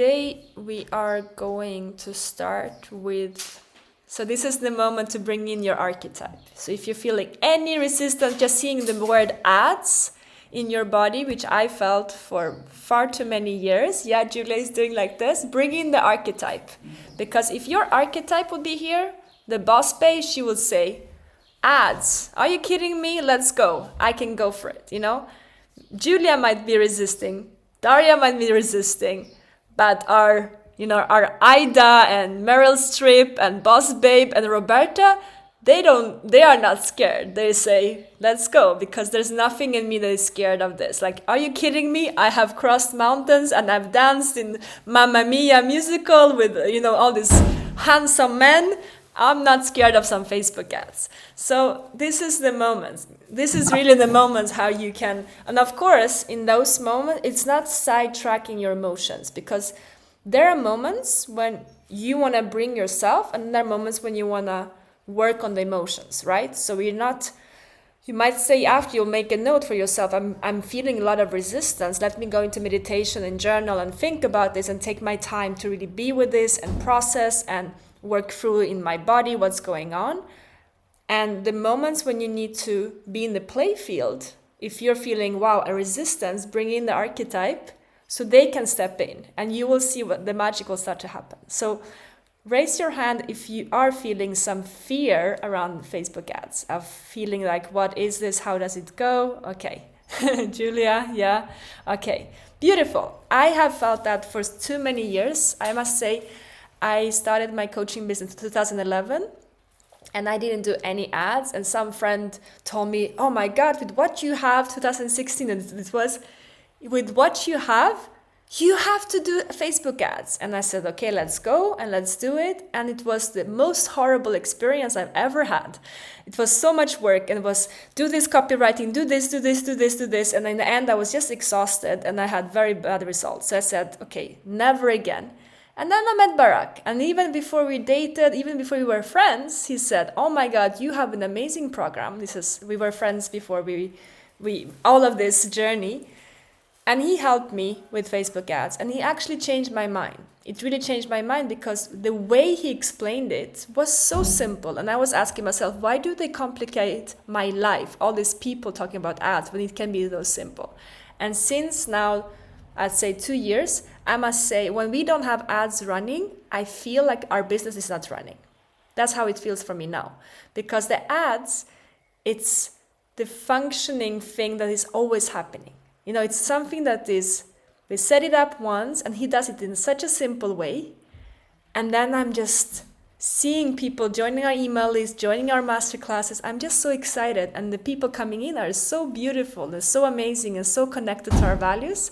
Today we are going to start with, so this is the moment to bring in your archetype. So if you're feeling any resistance, just seeing the word ads in your body, which I felt for far too many years. Yeah, Julia is doing like this. Bring in the archetype. Because if your archetype would be here, the boss babe, she will say, ads, are you kidding me? Let's go. I can go for it, Julia might be resisting, Daria might be resisting, but our Ida and Meryl Streep and Boss Babe and Roberta, they are not scared. They say, let's go, because there's nothing in me that is scared of this. Like, are you kidding me? I have crossed mountains and I've danced in Mamma Mia musical with, all these handsome men. I'm not scared of some Facebook ads. So this is the moments. This is really the moments how you can, and of course, in those moments, it's not sidetracking your emotions, because there are moments when you want to bring yourself, and there are moments when you want to work on the emotions, right? So you might say after, you'll make a note for yourself, I'm feeling a lot of resistance. Let me go into meditation and journal and think about this and take my time to really be with this and process and work through in my body what's going on. And the moments when you need to be in the play field, if you're feeling, wow, a resistance, bring in the archetype so they can step in, and you will see what the magic will start to happen. So raise your hand if you are feeling some fear around Facebook ads, of feeling like, what is this? How does it go? Okay. Julia, yeah. Okay. Beautiful. I have felt that for too many years. I must say, I started my coaching business in 2011 and I didn't do any ads. And some friend told me, oh my God, with what you have, 2016, and it was, with what you have to do Facebook ads. And I said, okay, let's go and let's do it. And it was the most horrible experience I've ever had. It was so much work, and it was do this copywriting, do this, do this, do this, do this. And in the end, I was just exhausted and I had very bad results. So I said, okay, never again. And then I met Barak, and even before we dated, even before we were friends, he said, oh my God, you have an amazing program. We were friends before we all of this journey. And he helped me with Facebook ads, and he actually changed my mind. It really changed my mind, because the way he explained it was so simple. And I was asking myself, why do they complicate my life? All these people talking about ads when it can be so simple. And since now, I'd say 2 years, I must say, when we don't have ads running, I feel like our business is not running. That's how it feels for me now. Because the ads, it's the functioning thing that is always happening. It's something that is, we set it up once and he does it in such a simple way. And then I'm just seeing people joining our email list, joining our masterclasses. I'm just so excited. And the people coming in are so beautiful, they're so amazing and so connected to our values,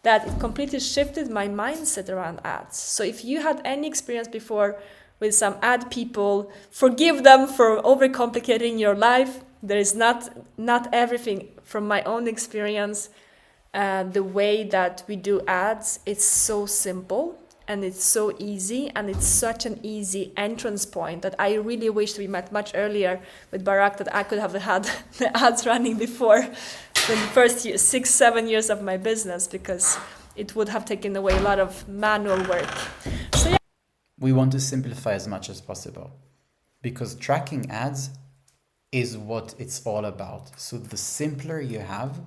that it completely shifted my mindset around ads. So if you had any experience before with some ad people, forgive them for overcomplicating your life. There is not everything. From my own experience, the way that we do ads, it's so simple and it's so easy, and it's such an easy entrance point that I really wish we met much earlier with Barak, that I could have had the ads running before the first 6-7 years of my business, because it would have taken away a lot of manual work. So yeah. We want to simplify as much as possible, because tracking ads is what it's all about. So the simpler you have,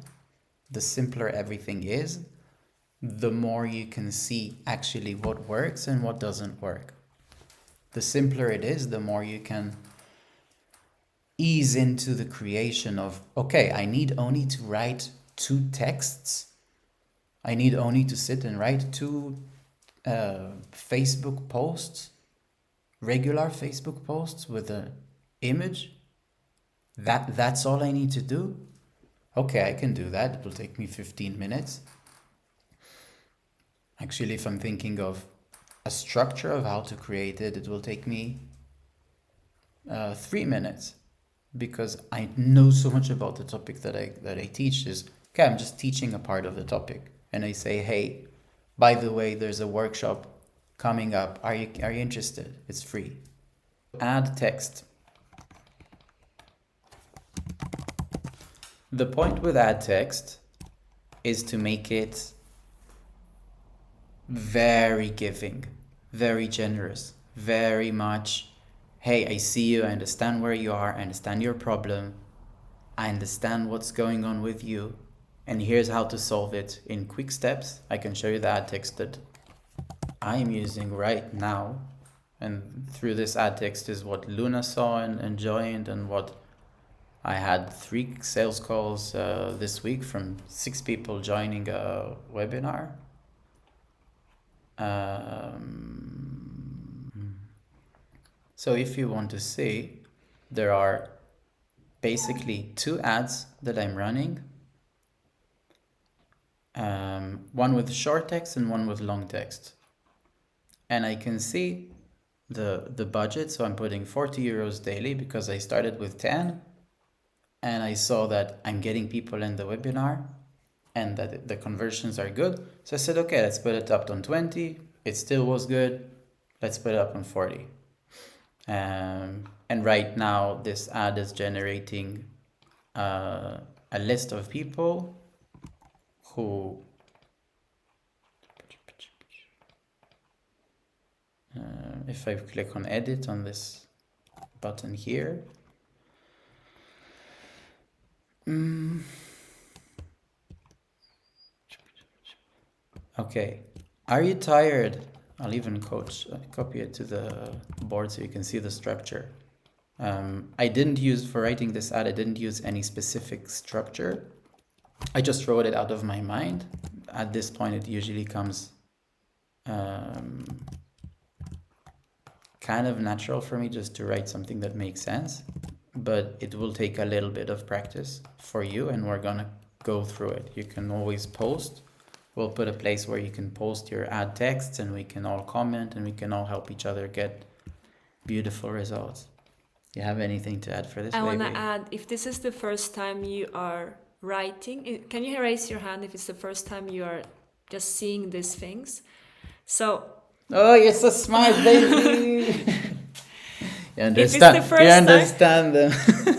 the simpler everything is, the more you can see actually what works and what doesn't work. The simpler it is, the more you can ease into the creation of, okay, I need only to write 2 texts. I need only to sit and write 2 Facebook posts, regular Facebook posts with an image. That's all I need to do. Okay, I can do that. It will take me 15 minutes. Actually, if I'm thinking of a structure of how to create it, it will take me 3 minutes, because I know so much about the topic that I teach. Is okay, I'm just teaching a part of the topic, and I say, hey, by the way, there's a workshop coming up. Are you interested? It's free. Add text. The point with add text is to make it very giving, very generous, very much, hey, I see you, I understand where you are, I understand your problem, I understand what's going on with you, and here's how to solve it in quick steps. I can show you the ad text that I'm using right now, and through this ad text is what Luna saw and joined, and what I had 3 sales calls this week from 6 people joining a webinar. So if you want to see, there are basically 2 ads that I'm running. One with short text and one with long text. And I can see the budget. So I'm putting 40 euros daily because I started with 10. And I saw that I'm getting people in the webinar and that the conversions are good. So I said, okay, let's put it up on 20. It still was good. Let's put it up on 40. And right now, this ad is generating a list of people who if I click on edit on this button here, okay, are you tired? I'll even copy it to the board so you can see the structure. I didn't use, for writing this ad, I didn't use any specific structure. I just wrote it out of my mind. At this point, it usually comes kind of natural for me just to write something that makes sense, but it will take a little bit of practice for you, and we're gonna go through it. You can always post. We'll put a place where you can post your ad texts, and we can all comment, and we can all help each other get beautiful results. You have anything to add for this? I want to add, if this is the first time you are writing, can you raise your hand if it's the first time you are just seeing these things? So, oh, you're so smart, baby. You understand, if it's the first you understand them.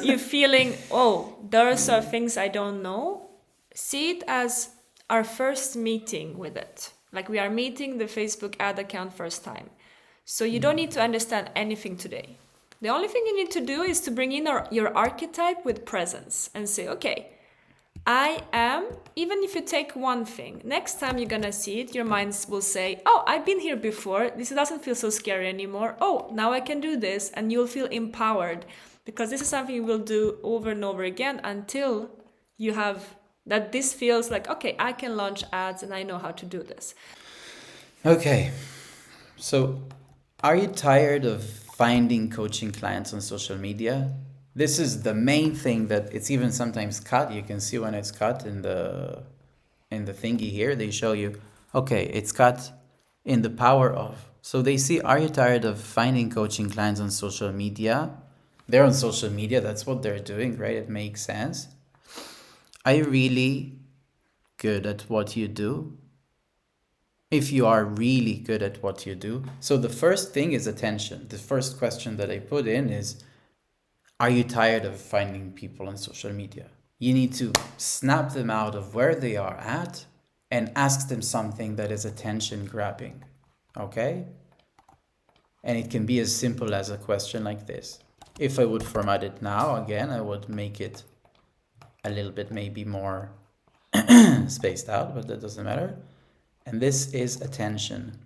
You're feeling, oh, those are things I don't know. See it as our first meeting with it. Like we are meeting the Facebook ad account first time. So you don't need to understand anything today. The only thing you need to do is to bring in your archetype with presence and say, okay, I am, even if you take one thing, next time you're gonna see it, your mind will say, oh, I've been here before. This doesn't feel so scary anymore. Oh, now I can do this. And you'll feel empowered because this is something you will do over and over again until you have that this feels like, okay, I can launch ads and I know how to do this. Okay, so are you tired of finding coaching clients on social media? This is the main thing that it's even sometimes cut. You can see when it's cut in the thingy here, they show you, okay, it's cut in the power of. So they see, are you tired of finding coaching clients on social media? They're on social media, that's what they're doing, right? It makes sense. Are you really good at what you do? If you are really good at what you do. So the first thing is attention. The first question that I put in is, are you tired of finding people on social media? You need to snap them out of where they are at and ask them something that is attention grabbing. Okay? And it can be as simple as a question like this. If I would format it now, again, I would make it a little bit maybe more spaced out, but that doesn't matter. And this is attention.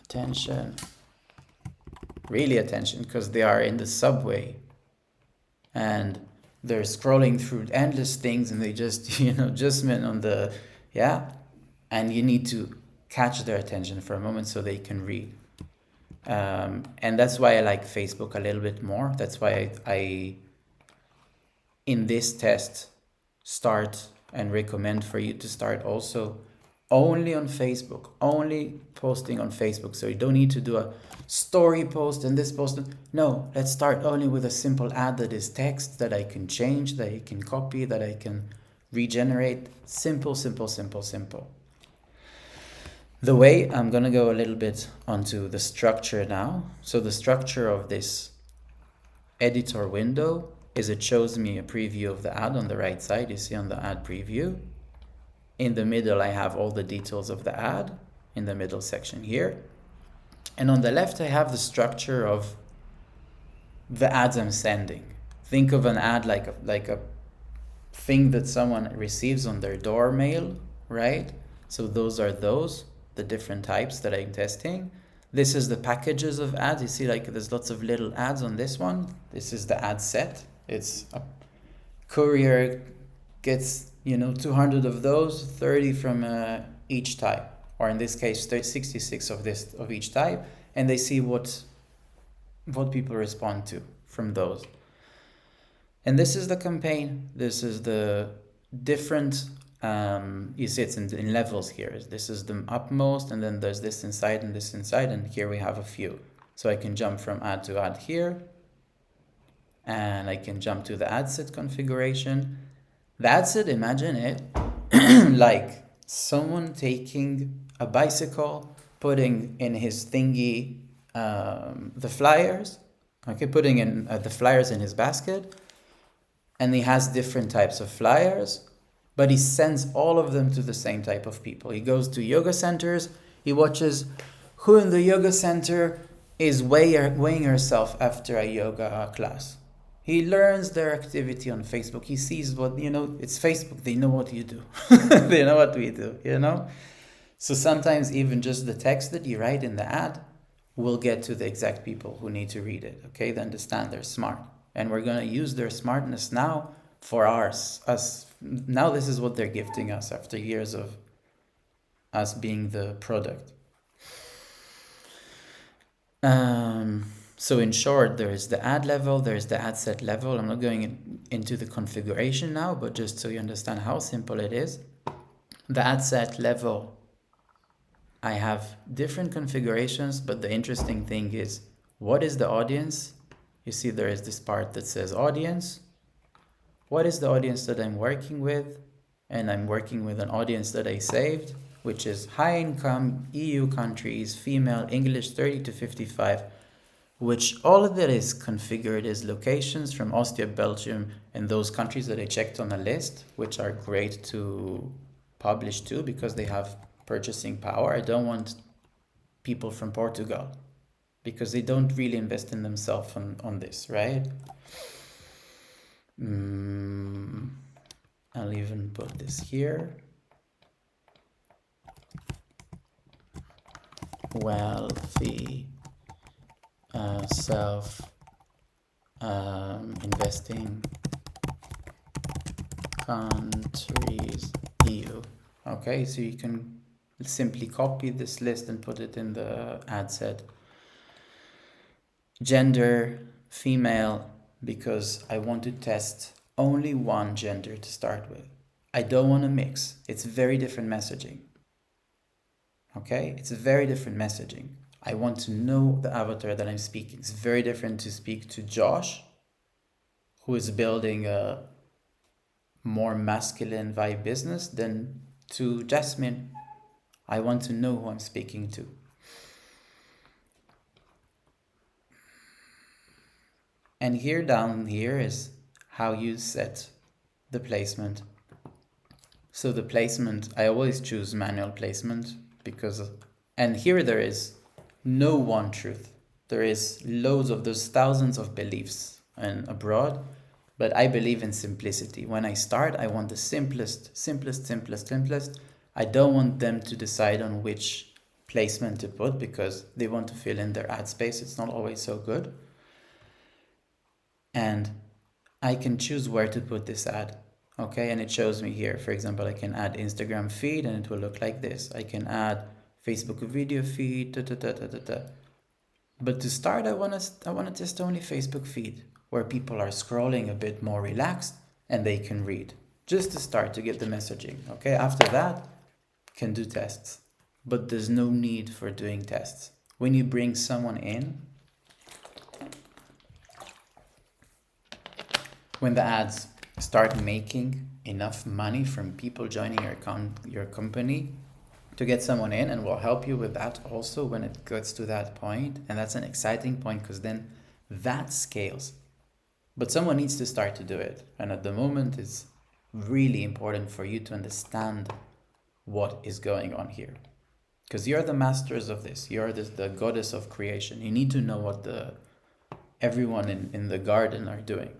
Attention. Really attention, because they are in the subway and they're scrolling through endless things and they just, just meant on the, and you need to catch their attention for a moment so they can read. And that's why I like Facebook a little bit more. That's why I in this test, start and recommend for you to start also only on Facebook, only posting on Facebook. So you don't need to do a story post and this post. No, let's start only with a simple ad that is text that I can change, that I can copy, that I can regenerate. Simple, simple, simple, simple. The way I'm going to go a little bit onto the structure now. So the structure of this editor window is it shows me a preview of the ad on the right side. You see on the ad preview. In the middle, I have all the details of the ad in the middle section here. And on the left, I have the structure of the ads I'm sending. Think of an ad like a thing that someone receives on their door mail, right? So those are the different types that I'm testing. This is the packages of ads. You see, like, there's lots of little ads on this one. This is the ad set. It's a courier gets 200 of those, 30 from each type, or in this case 66 of each type, and they see what people respond to from those. And this is the campaign. This is the different you see it's in levels here. This is the upmost, and then there's this inside and this inside, and here we have a few. So I can jump from ad to ad here, and I can jump to the ad set configuration. That's it. Imagine it like someone taking a bicycle, putting in his thingy the flyers, okay, putting in the flyers in his basket, and he has different types of flyers, but he sends all of them to the same type of people. He goes to yoga centers, he watches who in the yoga center is weighing herself after a yoga class. He learns their activity on Facebook. He sees what, it's Facebook. They know what you do. They know what we do, So sometimes even just the text that you write in the ad will get to the exact people who need to read it, okay? They understand, they're smart. And we're going to use their smartness now for us. Now this is what they're gifting us after years of us being the product. So in short, there is the ad level, there is the ad set level. I'm not going into the configuration now, but just so you understand how simple it is. The ad set level, I have different configurations, but the interesting thing is, what is the audience? You see there is this part that says audience. What is the audience that I'm working with? And I'm working with an audience that I saved, which is high income, EU countries, female, English 30 to 55, which all of that is configured as locations from Austria, Belgium, and those countries that I checked on a list, which are great to publish to because they have purchasing power. I don't want people from Portugal because they don't really invest in themselves on this, right? I'll even put this here. Wealthy self investing countries EU. Okay, so you can simply copy this list and put it in the ad set. Gender, female, because I want to test only one gender to start with. I don't want to mix. It's very different messaging. Okay, it's a very different messaging. I want to know the avatar that I'm speaking. It's very different to speak to Josh, who is building a more masculine vibe business, than to Jasmine. I want to know who I'm speaking to. And here down here is how you set the placement. So the placement, I always choose manual placement because, and here there is no one truth. There is loads of those thousands of beliefs and abroad, but I believe in simplicity. When I start, I want the simplest. I don't want them to decide on which placement to put because they want to fill in their ad space. It's not always so good. And I can choose where to put this ad. Okay, and it shows me here. For example, I can add Instagram feed and it will look like this. I can add Facebook video feed. But to start, I want to test only Facebook feed, where people are scrolling a bit more relaxed and they can read. Just to start, to get the messaging. Okay, after that, can do tests. But there's no need for doing tests. When you bring someone in, when the ads start making enough money from people joining your company to get someone in, and we'll help you with that also when it gets to that point. And that's an exciting point because then that scales. But someone needs to start to do it. And at the moment, it's really important for you to understand what is going on here. Because you're the masters of this. You're the goddess of creation. You need to know what everyone in the garden are doing.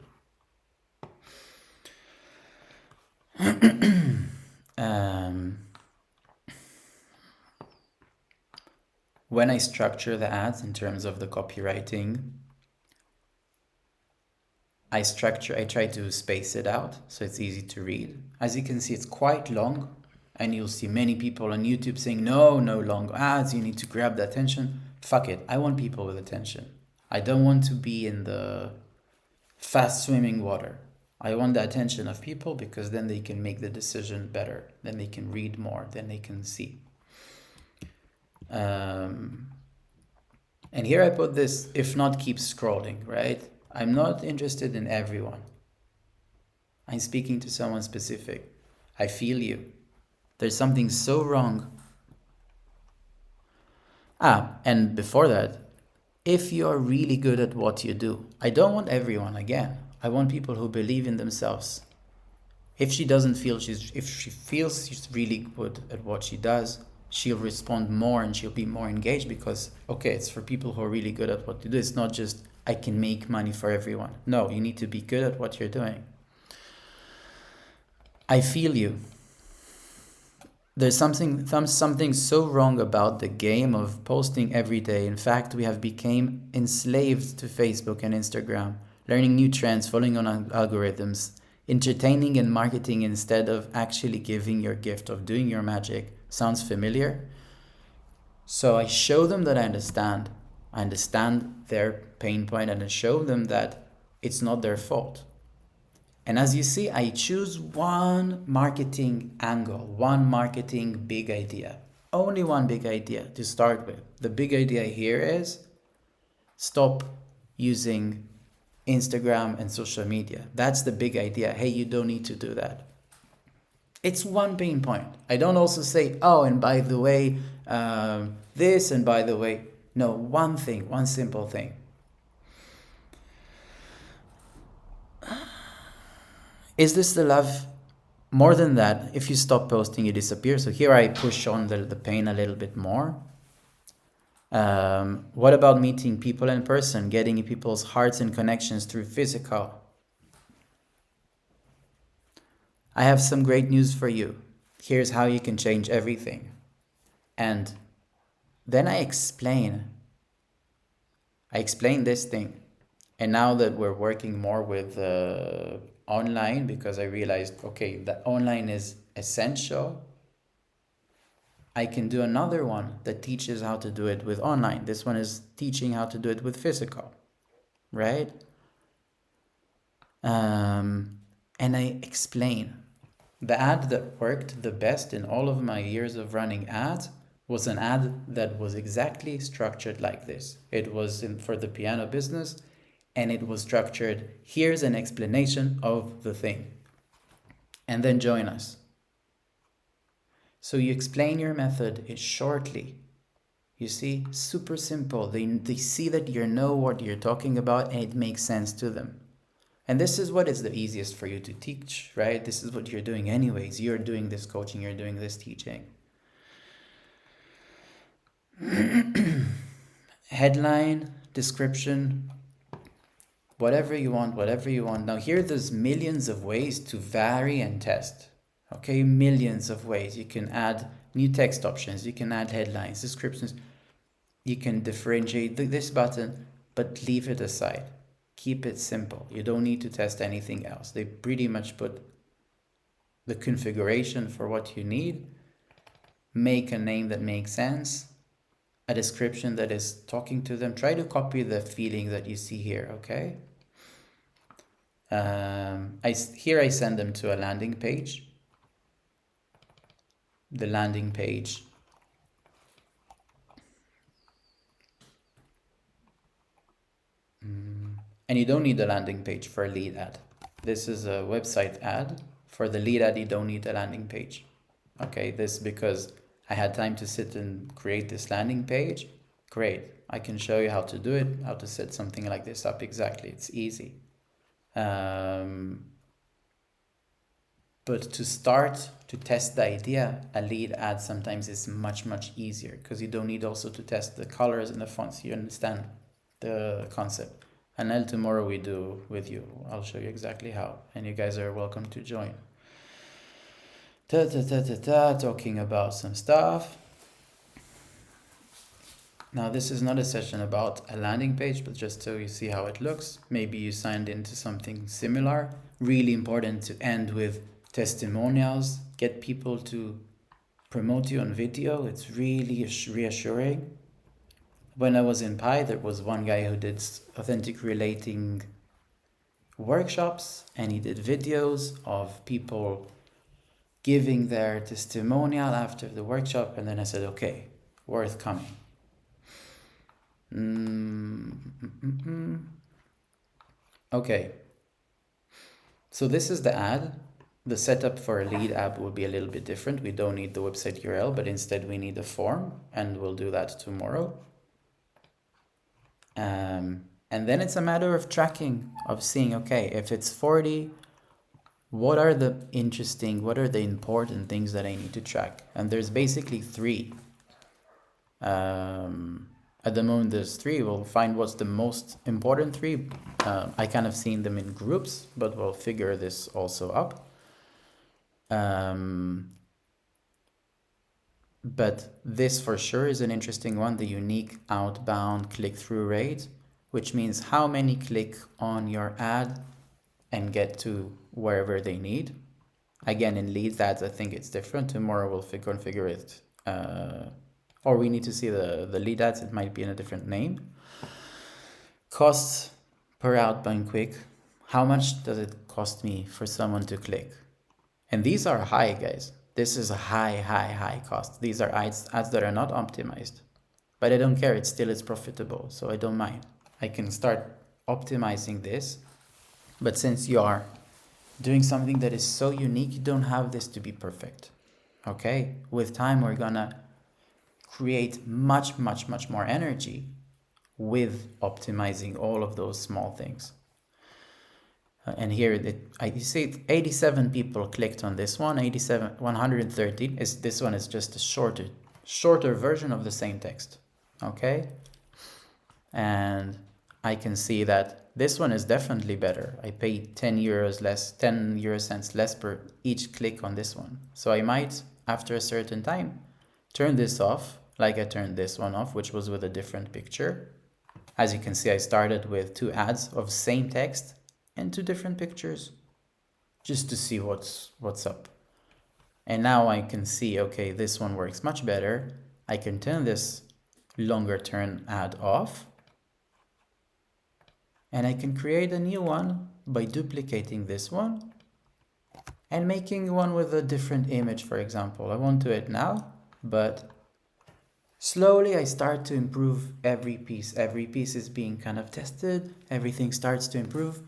When I structure the ads in terms of the copywriting, I try to space it out so it's easy to read. As you can see, it's quite long, and you'll see many people on YouTube saying, no long ads, you need to grab the attention. Fuck it, I want people with attention. I don't want to be in the fast swimming water. I want the attention of people, because then they can make the decision better, then they can read more, then they can see. And here I put this, if not, keep scrolling, right? I'm not interested in everyone. I'm speaking to someone specific. I feel you. There's something so wrong. And before that, if you're really good at what you do, I don't want everyone again. I want people who believe in themselves. If she feels she's really good at what she does, she'll respond more and she'll be more engaged, because, okay, it's for people who are really good at what you do. It's not just, I can make money for everyone. No, you need to be good at what you're doing. I feel you. There's something so wrong about the game of posting every day. In fact, we have become enslaved to Facebook and Instagram, learning new trends, following on algorithms, entertaining and marketing instead of actually giving your gift of doing your magic. Sounds familiar? So I show them that I understand their pain point, and I show them that it's not their fault. And as you see, I choose one marketing angle, one marketing big idea, only one big idea to start with. The big idea here is stop using Instagram and social media. That's the big idea. Hey, you don't need to do that. It's one pain point. I don't also say, oh, and by the way, this, and by the way. No, one thing, one simple thing. Is this the love? More than that, if you stop posting, you disappear. So here I push on the pain a little bit more. What about meeting people in person, getting in people's hearts and connections through physical? I have some great news for you. Here's how you can change everything. And then I explain this thing. And now that we're working more with online, because I realized, okay, that online is essential, I can do another one that teaches how to do it with online. This one is teaching how to do it with physical, right? And I explain. The ad that worked the best in all of my years of running ads was an ad that was exactly structured like this. It was for the piano business, and it was structured, here's an explanation of the thing, and then join us. So you explain your method shortly. You see, super simple. They see that you know what you're talking about, and it makes sense to them. And this is what is the easiest for you to teach, right? This is what you're doing anyways. You're doing this coaching, you're doing this teaching. Headline, description, whatever you want. Now here there's millions of ways to vary and test. Okay, millions of ways. You can add new text options, you can add headlines, descriptions, you can differentiate this button, but leave it aside. Keep it simple. You don't need to test anything else. They pretty much put the configuration for what you need, make a name that makes sense, a description that is talking to them. Try to copy the feeling that you see here, okay? Here I send them to a landing page. The landing page and you don't need a landing page for a lead ad. This is a website ad. For the lead ad, you don't need a landing page. Okay, this because I had time to sit and create this landing page. Great, I can show you how to do it, how to set something like this up exactly. It's easy. But to start to test the idea, a lead ad sometimes is much easier because you don't need also to test the colors and the fonts. You understand the concept. And then tomorrow we do with you. I'll show you exactly how. And you guys are welcome to join. Talking about some stuff. Now this is not a session about a landing page, but just so you see how it looks. Maybe you signed into something similar. Really important to end with testimonials. Get people to promote you on video. It's really reassuring. When I was in Pi, there was one guy who did authentic relating workshops, and he did videos of people giving their testimonial after the workshop, and then I said, okay, worth coming. Okay, so this is the ad. The setup for a lead app will be a little bit different. We don't need the website URL, but instead we need a form, and we'll do that tomorrow. And then it's a matter of tracking, of seeing, okay, if it's 40, what are the important things that I need to track? And there's basically 3. At the moment there's 3. We'll find what's the most important 3. I kind of seen them in groups, but we'll figure this also up. But this for sure is an interesting one, the unique outbound click-through rate, which means how many click on your ad and get to wherever they need. Again, in leads ads, I think it's different. Tomorrow we'll configure it. Or we need to see the lead ads. It might be in a different name. Costs per outbound click. How much does it cost me for someone to click? And these are high, guys. This is a high cost. These are ads that are not optimized. But I don't care. It's profitable. So I don't mind. I can start optimizing this. But since you are doing something that is so unique, you don't have this to be perfect. Okay? With time, we're gonna create much more energy with optimizing all of those small things. And here you see 87 people clicked on this one. 130 is this one is just a shorter version of the same text. Okay? And I can see that this one is definitely better. I paid 10 euro cents less per each click on this one. So I might, after a certain time, turn this off, like I turned this one off, which was with a different picture. As you can see, I started with 2 ads of same text and 2 different pictures, just to see what's up. And now I can see, okay, this one works much better. I can turn this longer term ad off. And I can create a new one by duplicating this one and making one with a different image, for example. I won't do it now, but slowly I start to improve every piece. Every piece is being kind of tested. Everything starts to improve.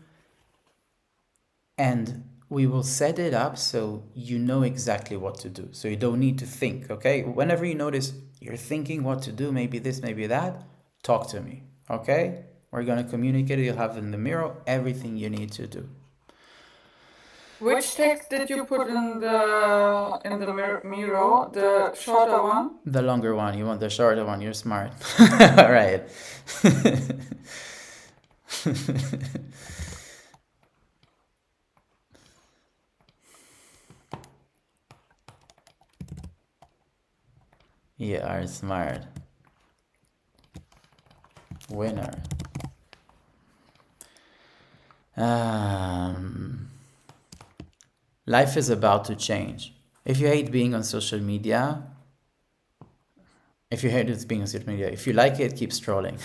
And we will set it up so you know exactly what to do. So you don't need to think, okay? Whenever you notice you're thinking what to do, maybe this, maybe that, talk to me, okay? We're going to communicate. You'll have in the mirror everything you need to do. Which text did you put in the mirror? The shorter one? The longer one. You want the shorter one. You're smart. All right. You are smart. Winner. Life is about to change. If you hate being on social media, if you like it, keep scrolling.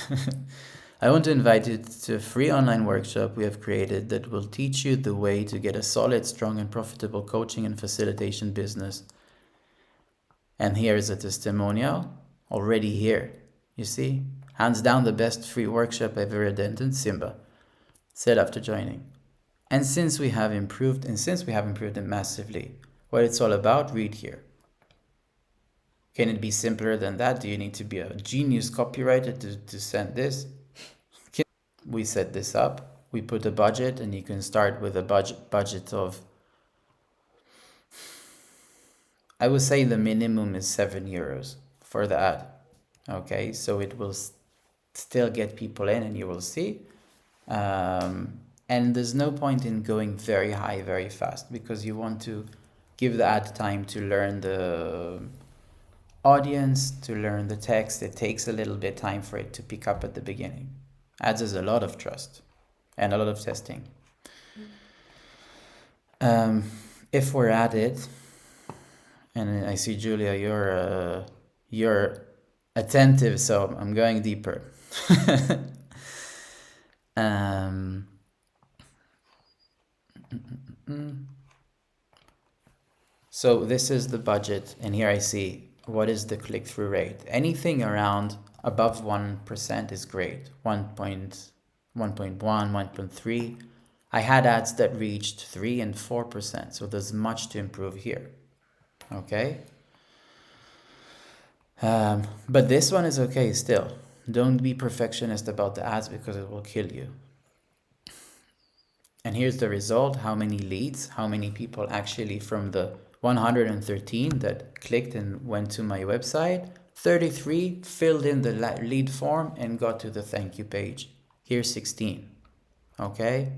I want to invite you to a free online workshop we have created that will teach you the way to get a solid, strong, and profitable coaching and facilitation business. And here is a testimonial already here. You see? Hands down the best free workshop I've ever attended, Simba. Said after joining. And since we have improved it massively, what it's all about, read here. Can it be simpler than that? Do you need to be a genius copywriter to send this? We set this up. We put a budget, and you can start with a budget of I would say the minimum is €7 for the ad. Okay, so it will still get people in, and you will see. And there's no point in going very high very fast, because you want to give the ad time to learn the audience, to learn the text. It takes a little bit time for it to pick up at the beginning. Ads is a lot of trust and a lot of testing. If we're at it, and I see Julia, you're attentive, so I'm going deeper. So this is the budget, and here I see what is the click-through rate. Anything around above 1% is great. 1.1, 1.3. I had ads that reached 3 and 4%, so there's much to improve here. Okay? But this one is okay still. Don't be perfectionist about the ads, because it will kill you. And here's the result: how many leads, how many people actually from the 113 that clicked and went to my website, 33 filled in the lead form and got to the thank you page. Here's 16. Okay?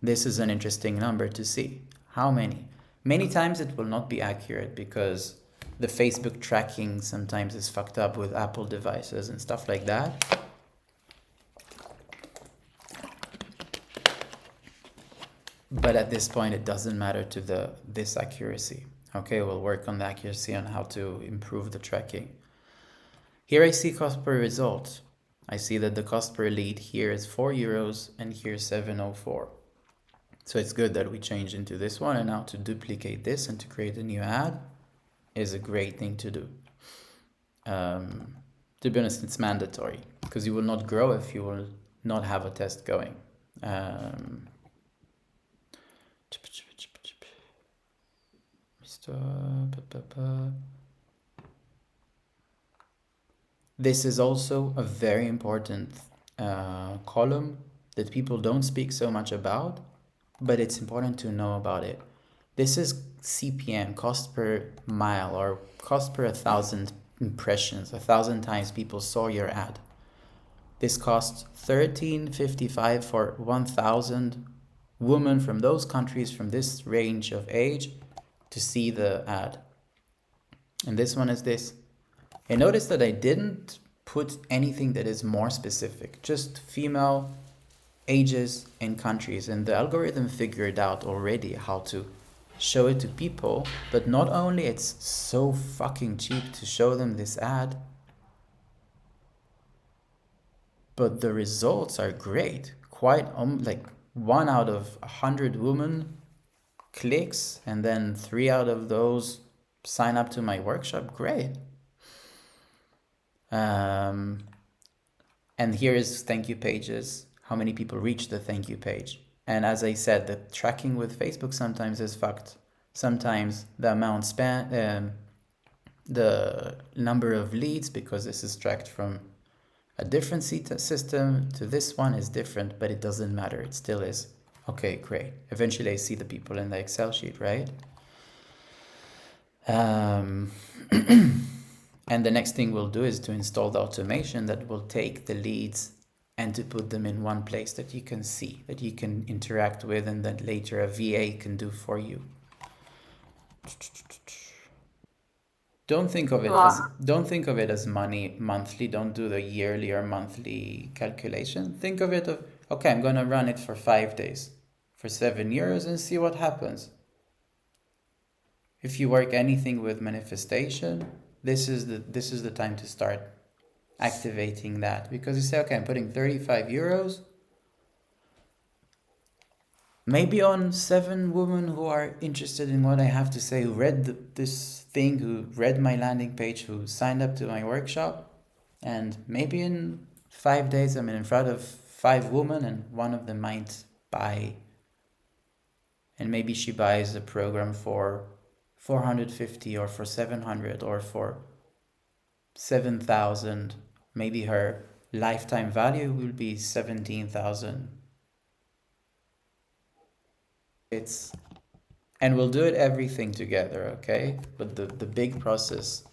This is an interesting number to see. How many? Many times it will not be accurate, because the Facebook tracking sometimes is fucked up with Apple devices and stuff like that. But at this point, it doesn't matter to this accuracy. Okay, we'll work on the accuracy on how to improve the tracking. Here I see cost per result. I see that the cost per lead here is €4 and here 7.04. So it's good that we change into this one, and now to duplicate this and to create a new ad is a great thing to do. To be honest, it's mandatory, because you will not grow if you will not have a test going. This is also a very important column that people don't speak so much about, but it's important to know about it. This is CPM, cost per mile, or cost per 1,000 impressions, 1,000 times people saw your ad. This costs $13.55 for 1,000 women from those countries, from this range of age, to see the ad. And this one is this. And notice that I didn't put anything that is more specific, just female, ages, and countries. And the algorithm figured out already how to show it to people. But not only it's so fucking cheap to show them this ad, but the results are great. Quite like 1 out of 100 women clicks, and then 3 out of those sign up to my workshop. Great. And here is thank you pages, how many people reach the thank you page. And as I said, the tracking with Facebook sometimes is fucked. Sometimes the amount spent, the number of leads, because this is tracked from a different system to this one, is different, but it doesn't matter. It still is. Okay, great. Eventually I see the people in the Excel sheet, right? And the next thing we'll do is to install the automation that will take the leads and to put them in one place that you can see, that you can interact with, and that later a VA can do for you. Don't think of it as money monthly. Don't do the yearly or monthly calculation. Think of it of, okay, I'm going to run it for 5 days, for €7, and see what happens. If you work anything with manifestation, this is the time to start activating that, because you say, okay, I'm putting €35, maybe on 7 women who are interested in what I have to say, who read this thing, who read my landing page, who signed up to my workshop, and maybe in 5 days I'm in front of 5 women, and one of them might buy, and maybe she buys the program for 450 or for 700 or for 7,000. Maybe her lifetime value will be 17,000. And we'll do it everything together, okay? But the big process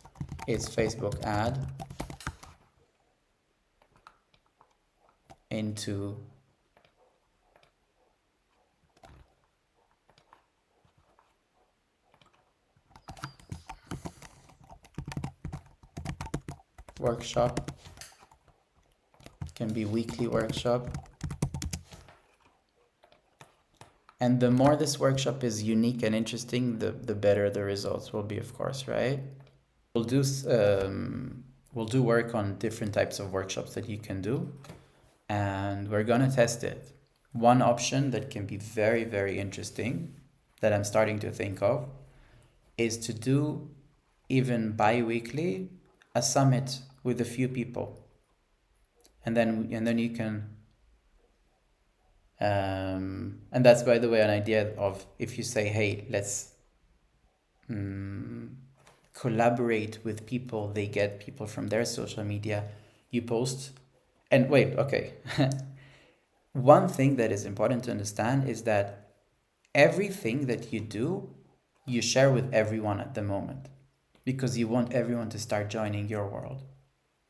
is Facebook ad into workshop. Can be weekly workshop. And the more this workshop is unique and interesting, the better the results will be, of course, right? We'll do work on different types of workshops that you can do, and we're gonna test it. One option that can be very, very interesting that I'm starting to think of is to do even bi-weekly a summit with a few people, and then you can and that's, by the way, an idea of, if you say, hey, let's collaborate with people, they get people from their social media, you post, and wait, okay. One thing that is important to understand is that everything that you do, you share with everyone at the moment, because you want everyone to start joining your world.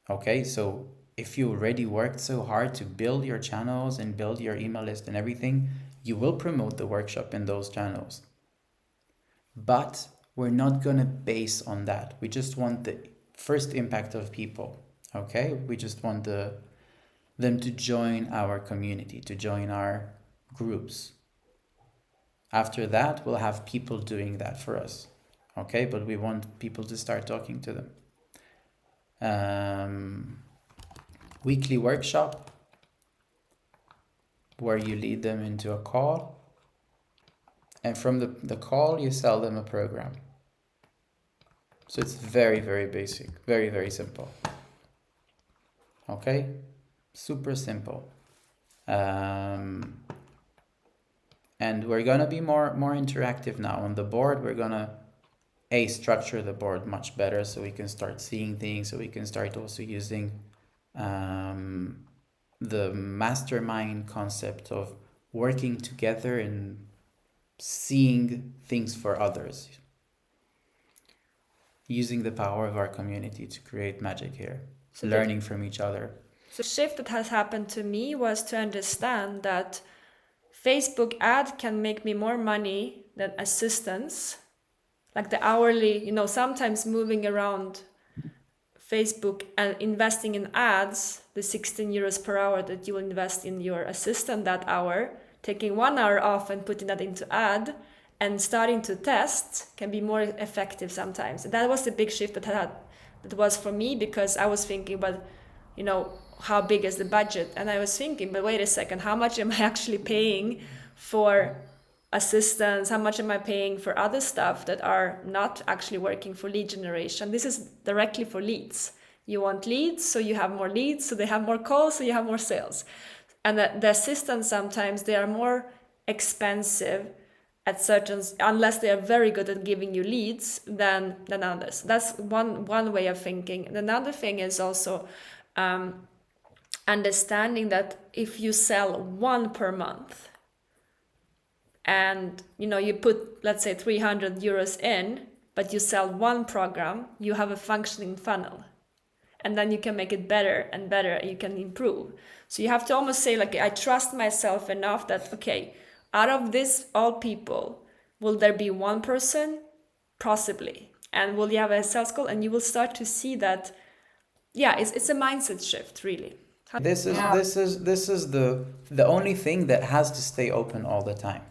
Okay, so if you already worked so hard to build your channels and build your email list and everything, you will promote the workshop in those channels. But we're not gonna base on that. We just want the first impact of people, okay? We just want them to join our community, to join our groups. After that, we'll have people doing that for us, okay? But we want people to start talking to them. Weekly workshop, where you lead them into a call, and from the call you sell them a program. So it's very, very basic, very, very simple. Okay, super simple. And we're gonna be more interactive now on the board. We're gonna structure the board much better, so we can start seeing things, so we can start also using the mastermind concept of working together and seeing things for others, using the power of our community to create magic here, so learning from each other. So the shift that has happened to me was to understand that Facebook ad can make me more money than assistance, like the hourly, sometimes moving around Facebook and investing in ads, the 16 euros per hour that you will invest in your assistant that hour, taking 1 hour off and putting that into ad and starting to test can be more effective sometimes. And that was the big shift that was for me, because I was thinking, but how big is the budget? And I was thinking, but wait a second, how much am I actually paying for assistance? How much am I paying for other stuff that are not actually working for lead generation? This is directly for leads. You want leads, so you have more leads, so they have more calls, so you have more sales. And the assistants, sometimes they are more expensive at certain, unless they are very good at giving you leads than others. That's one way of thinking. And another thing is also understanding that if you sell one per month, and you put, let's say, 300 euros in, but you sell one program, you have a functioning funnel, and then you can make it better and better, you can improve. So you have to almost say, like, I trust myself enough that, okay, out of this all people, will there be one person? Possibly. And will you have a sales call? And you will start to see that, it's a mindset shift, really. This is the only thing that has to stay open all the time.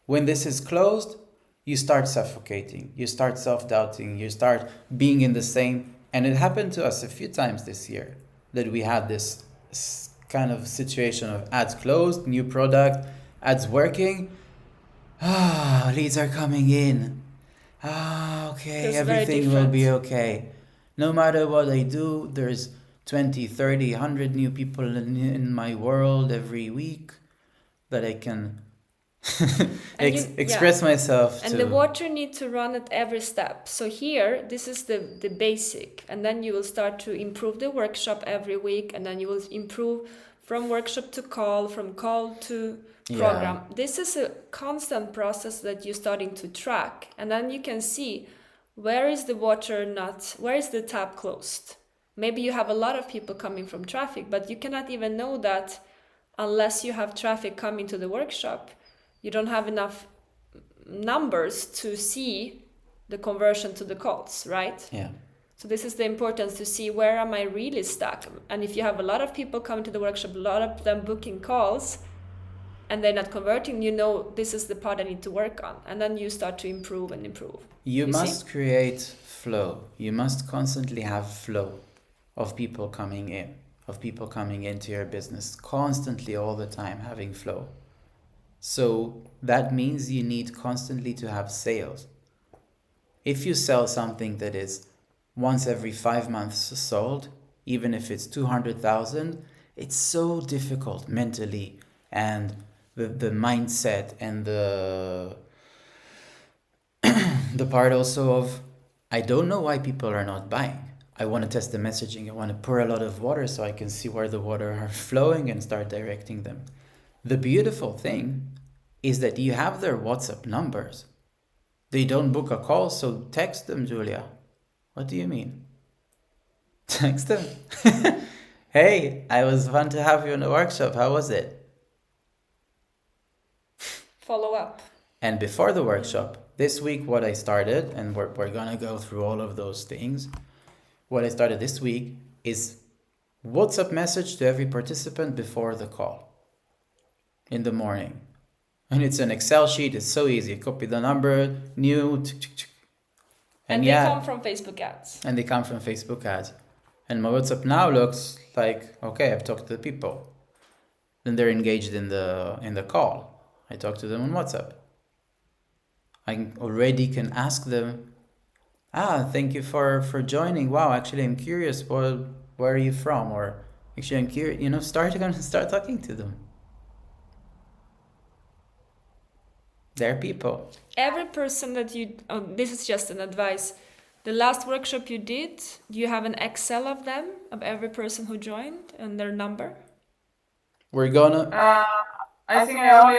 When this is closed, you start suffocating, you start self-doubting, you start being in the same. And it happened to us a few times this year that we had this kind of situation of ads closed, new product, ads working. Leads are coming in. Okay, everything will be okay. No matter what I do, there's 20, 30, 100 new people in my world every week that I can express myself and to. the water needs to run at every step. So here, this is the basic, and then you will start to improve the workshop every week, and then you will improve from workshop to call, from call to program. This is a constant process that you're starting to track, and then you can see where is the water not, where is the tap closed. Maybe you have a lot of people coming from traffic, but you cannot even know that unless you have traffic coming to the workshop. You don't have enough numbers to see the conversion to the calls, right? Yeah. So this is the importance to see where am I really stuck. And if you have a lot of people coming to the workshop, a lot of them booking calls, and they're not converting, you know this is the part I need to work on. And then you start to improve and improve. You You must see? create flow. You must constantly have flow of people coming in, of people coming into your business, constantly all the time having flow. So that means you need constantly to have sales. If you sell something that is once every 5 months sold, even if it's 200,000, it's so difficult mentally, and the mindset and the part also of, I don't know why people are not buying. I want to test the messaging. I want to pour a lot of water so I can see where the water are flowing and start directing them. The beautiful thing is that you have their WhatsApp numbers. They don't book a call, so text them, Julia. What do you mean? Text them. Hey, I was fun to have you in the workshop. How was it? Follow up. And before the workshop, this week what I started, and we're gonna go through all of those things. What I started this week is WhatsApp message to every participant before the call in the morning. And it's an Excel sheet, it's so easy. Copy the number, new, And they come from Facebook ads. And they come from Facebook ads. And my WhatsApp now looks like, okay, I've talked to the people. Then they're engaged in the call. I talk to them on WhatsApp. I already can ask them, thank you for joining. Wow, actually I'm curious, where are you from? Or actually I'm curious, start talking to them. They're people. Every person that this is just an advice. The last workshop you did, do you have an Excel of them, of every person who joined and their number? We're gonna... I think I only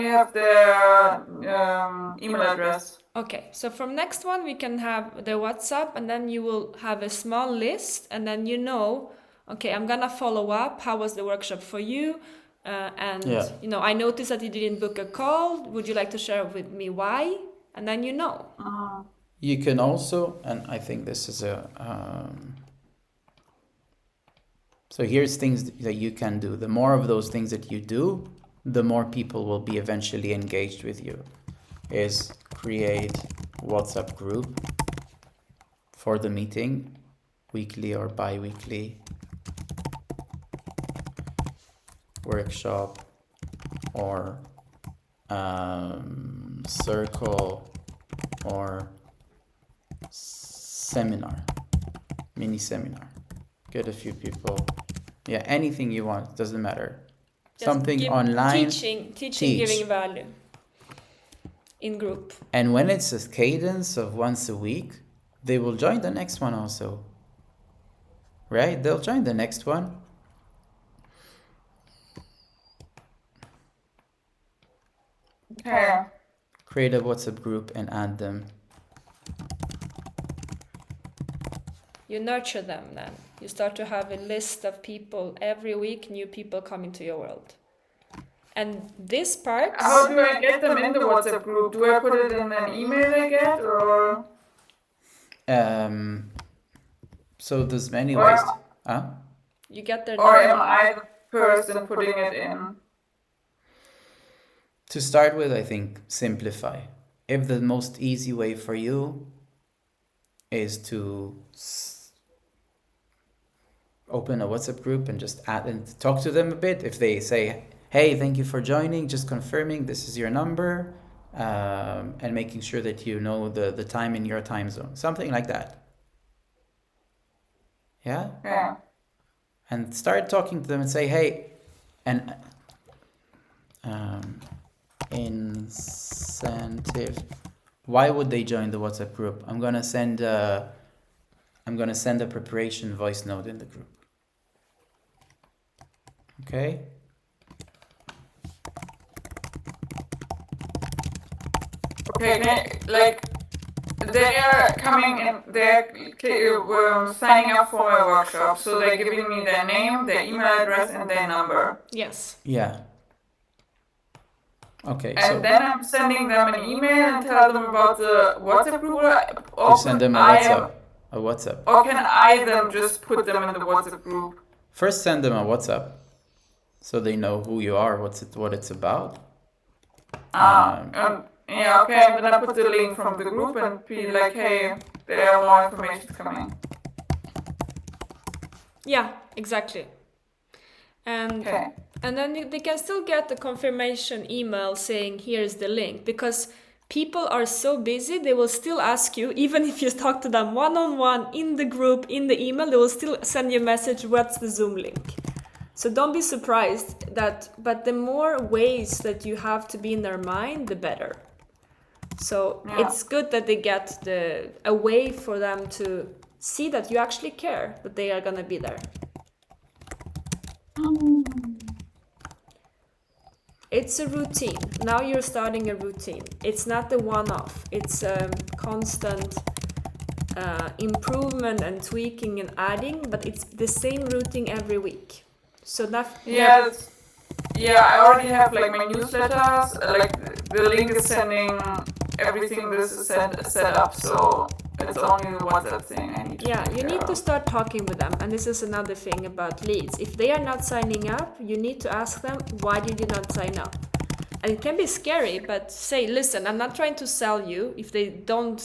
have the email address. Okay, so from next one we can have the WhatsApp, and then you will have a small list, and then okay, I'm gonna follow up. How was the workshop for you? I noticed that you didn't book a call. Would you like to share with me why? And then You can also, and I think this is so here's things that you can do. The more of those things that you do, the more people will be eventually engaged with you. Is create WhatsApp group for the meeting, weekly or bi-weekly, workshop, or circle, or seminar, mini seminar. Get a few people. Yeah, anything you want, doesn't matter. just Something online. teaching, teach. giving value in group. And when it's a cadence of once a week, they will join the next one also. Right? They'll join the next one. Okay. Create a WhatsApp group and add them. You nurture them then. You start to have a list of people every week, new people coming to your world. And this part... How do I get them in the WhatsApp group? Do I put it in an email I get, or...? So there's many ways. You get their Or number. am I the person putting it in? To start with, I think simplify. If the most easy way for you is to open a WhatsApp group and just add and talk to them a bit. If they say, hey, thank you for joining, just confirming this is your number, and making sure that you know the time in your time zone. Something like that. Yeah? Yeah. And start talking to them and say, hey, and incentive. Why would they join the WhatsApp group? I'm gonna send a preparation voice note in the group. Okay? Okay, like they are coming in, they're signing up for my workshop, so they're giving me their name, their email address, and their number. Yes. Yeah. Okay, And so then I'm sending them an email and tell them about the WhatsApp group. Or you send them a WhatsApp. A WhatsApp. Or can I then just put them in the WhatsApp group? First, send them a WhatsApp, so they know who you are, what it's about. Yeah, okay. And then I put the link from the group and be like, hey, there are more information coming. Yeah, exactly. And Okay. and then they can still get the confirmation email saying here's the link, because people are so busy, they will still ask you, even if you talk to them one-on-one in the group, in the email, they will still send you a message, what's the Zoom link? So don't be surprised that, but the more ways that you have to be in their mind, the better. So Yeah. it's good that they get a way for them to see that you actually care, that they are gonna be there. It's a routine. Now you're starting a routine. It's not a one-off. It's a constant improvement and tweaking and adding, but it's the same routine every week. So that Yeah, I already have like my newsletters. Like the link is sending everything. This is set up, so it's only the WhatsApp thing I need to yeah, take you care need to of. start talking with them. And this is another thing about leads. If they are not signing up, you need to ask them, why did you not sign up? And it can be scary, but say, listen, I'm not trying to sell you if they don't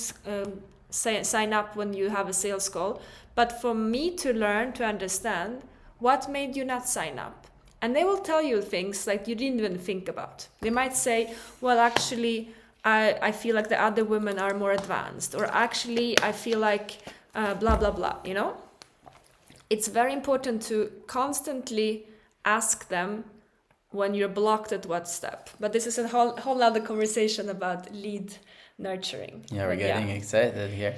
sign up when you have a sales call, but for me to learn, to understand, what made you not sign up? And they will tell you things like you didn't even think about. They might say, well, actually, I feel like the other women are more advanced, or actually, I feel like blah, blah, blah, you know? It's very important to constantly ask them when you're blocked at what step. But this is a whole other conversation about lead nurturing. Yeah, we're But getting excited here.